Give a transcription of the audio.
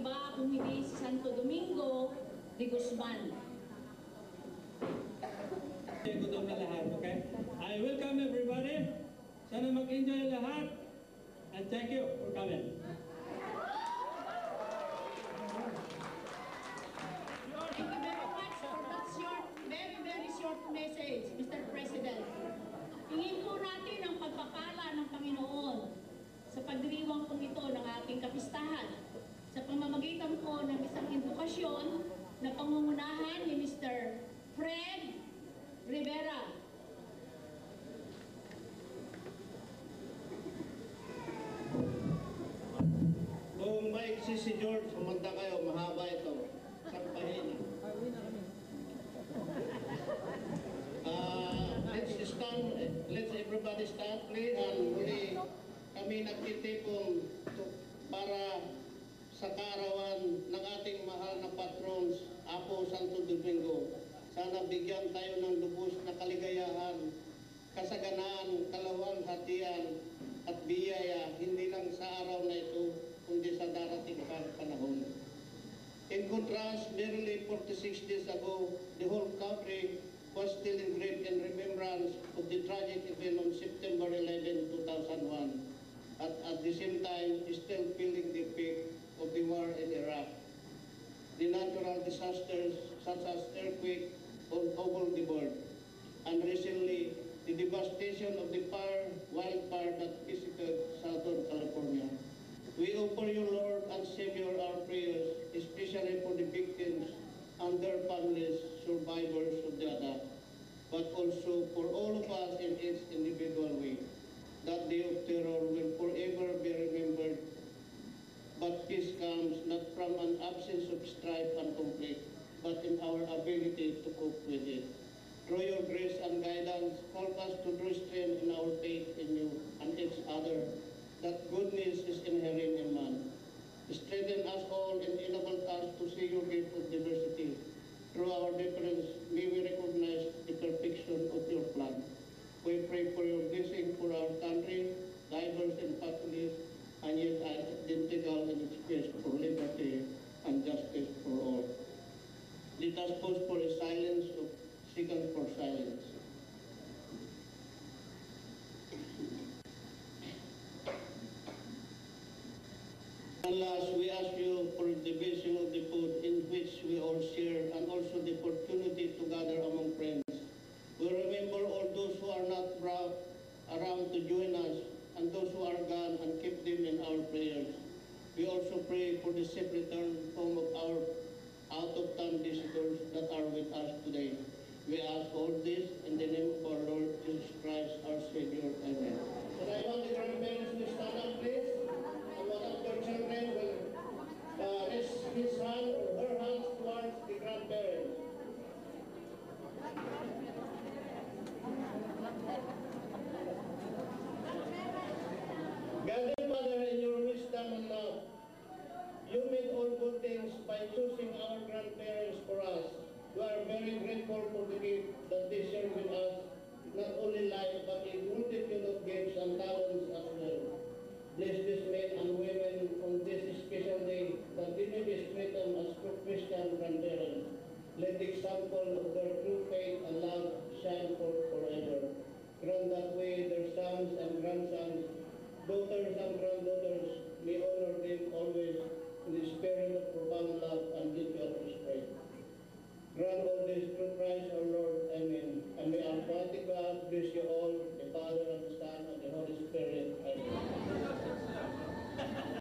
iba kung hindi si Santo Domingo de Guzman. Gutom na lahat, okay? I welcome everybody. Sana mag-enjoy lahat. And thank you for coming. Thank you very much for that short, very short message, Mr. President. Hingin po natin ang pagpapala ng Panginoon sa pagdiriwang po ito ng ating kapistahan sa pamamagitan po ng isang edukasyon na pangungunahan ni Mr. Fred Rivera. Kung maiksi si George, kumanta kayo, mahaba ito. Sampahin. Let's everybody stand, please. And muli kami nagtitipon para sa kaarawan ng ating mahal na patrons, Apo Santo Domingo. Sana bigyan tayo ng lubos na kaligayahan, kasaganaan, kalawalhatian at biyaya, hindi lang sa araw na ito, kundi sa darating panahon. In contrast, merely 46 days ago, the whole country was still engraved in remembrance of the tragic event on September 11, 2001, at the same time still feeling the effect of the war in Iraq. The natural disasters such as earthquake all over the world, and recently the devastation of the wildfire that visited Southern California. We offer you, Lord and Savior, our prayers, especially for the victims and their families, survivors of the attack, but also for all of us in its individual way. That day of terror will forever be remembered, but peace comes not from an absence of strife and conflict, but in our ability to cope with it. Through your grace and guidance, help us to draw strength in our faith in you and each other, that goodness is inherent in man. Strengthen us all and enable us to see your gift of diversity. Through our difference, may we recognize the perfection of your plan. We pray for your blessing for our country, diverse in families, and yet identical in its quest for liberty and justice for all. Let us pause for a silence of seconds for silence. And last, we ask you for the blessing of the food in which we all share, and also the opportunity to gather among friends. We remember all those who are not brought around to join us, and those who are gone, and keep them in our prayers. We also pray for the safe return home of our out-of-town visitors that are with us today. We ask all this in the name of our Lord Jesus Christ, our Savior. Amen. So I want the grandparents to stand up, please.